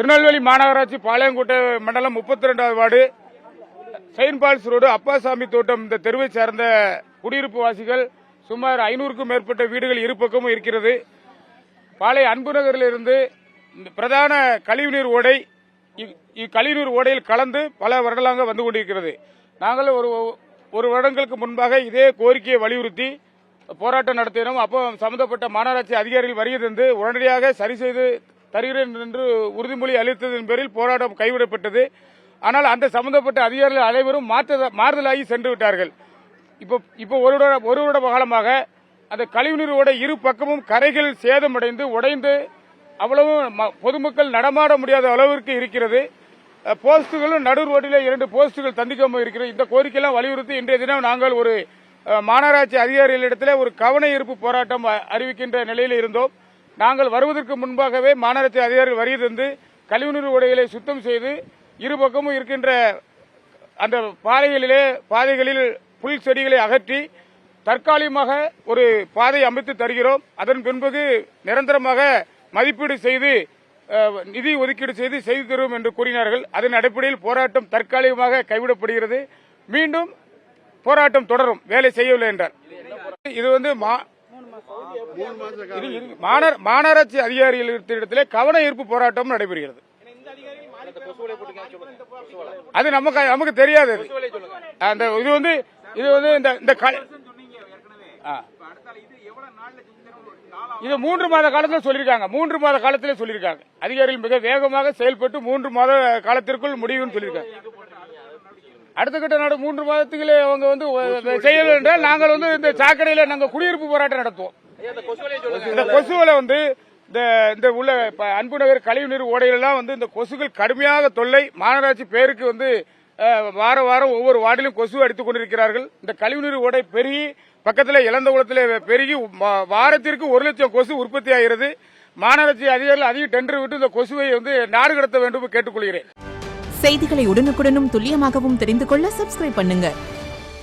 திருநெல்வேலி மாநகராட்சி பாளையங்கோட்டை மண்டலம் 32வது ward saint Paul's road Appasamy Thottam இந்த தெருவை சேர்ந்த குடியிருப்பு வாசிகள் சுமார் 500க்கும் மேற்பட்ட வீடுகள் இருபக்கமும் இருக்கிறது. பாளைய அன்பு நகரிலிருந்து பிரதான கழிவுநீர் ஓடை இக்கழிவுநீர் ஓடையில் கலந்து பல வருடங்களாக வந்து கொண்டிருக்கிறது. நாங்கள் ஒரு வருடங்களுக்கு முன்பாக இதே கோரிக்கையை வலியுறுத்தி போராட்டம் நடத்தினோம். அப்போ சம்பந்தப்பட்ட மாநகராட்சி அதிகாரிகள் வருகை தந்து உடனடியாக சரி செய்து தருகிறேன் என்று உறுதிமொழி அளித்ததன் பேரில் போராட்டம் கைவிடப்பட்டது. ஆனால் அந்த சம்பந்தப்பட்ட அதிகாரிகள் அனைவரும் மாறுதலாகி சென்று விட்டார்கள். இப்போ ஒரு வருட காலமாக அந்த கழிவுநீர் ஓடை இரு பக்கமும் கரைகள் சேதமடைந்து உடைந்து அவ்வளவு பொதுமக்கள் நடமாட முடியாத அளவிற்கு இருக்கிறது. போஸ்டுகளும் நடு ரோட்டில் 2 போஸ்டுகள் தந்திக்காமல் இருக்கிறது. இந்த கோரிக்கையெல்லாம் வலியுறுத்தி இன்றைய தினம் நாங்கள் ஒரு மாநகராட்சி அதிகாரிகளிடத்தில் ஒரு கவன ஈர்ப்பு போராட்டம் அறிவிக்கின்ற நிலையில் இருந்தோம். நாங்கள் வருவதற்கு முன்பாகவே மாநகராட்சி அதிகாரிகள் வருகை தந்து கழிவுநீர் ஓடைகளை சுத்தம் செய்து இருபக்கமும் இருக்கின்ற அந்த பாதைகளில் புல் செடிகளை அகற்றி தற்காலிகமாக ஒரு பாதை அமைத்து தருகிறோம். அதன் பின்பு நிரந்தரமாக மதிப்பீடு செய்து நிதி ஒதுக்கீடு செய்து தருவோம் என்று கூறினார்கள். அதன் அடிப்படையில் போராட்டம் தற்காலிகமாக கைவிடப்படுகிறது. மீண்டும் போராட்டம் தொடரும் வேலை செய்யவில்லை என்றார். இது மாநகராட்சி அதிகாரிகளிடத்திலே கவன ஈர்ப்பு போராட்டம் நடைபெறுகிறது. அது நமக்கு தெரியாது. இது 3 மாத காலத்தில் சொல்லியிருக்காங்க. 3 மாத காலத்திலே சொல்லியிருக்காங்க. அதிகாரிகள் மிக வேகமாக செயல்பட்டு 3 மாத காலத்திற்குள் முடிவுன்னு சொல்லியிருக்காங்க. அடுத்த கட்ட நாடு 3 மாதத்துக்குள்ளே அவங்க செய்யவில்லை என்றால் நாங்கள் இந்த சாக்கடையில் நாங்கள் குடியிருப்பு போராட்டம் நடத்துவோம். இந்த கொசுவலை இந்த உள்ள அன்பு நகர் கழிவுநீர் ஓடையெல்லாம் இந்த கொசுகள் கடுமையாக தொல்லை. மாநகராட்சி பேருக்கு வாரம் ஒவ்வொரு வார்டிலும் கொசு அடித்துக் கொண்டிருக்கிறார்கள். இந்த கழிவுநீர் ஓடை பெருகி பக்கத்தில் இளந்த குளத்தில் பெருகி வாரத்திற்கு 1 லட்சம் கொசு உற்பத்தி ஆகிறது. மாநகராட்சி அதிகாரிகள் அதிக டெண்டர் விட்டு இந்த கொசுவை நாடு கடத்த வேண்டும் கேட்டுக்கொள்கிறேன். செய்திகளை உடனுக்குடனும் துல்லியமாகவும் தெரிந்து கொள்ள சப்ஸ்கிரைப் பண்ணுங்க.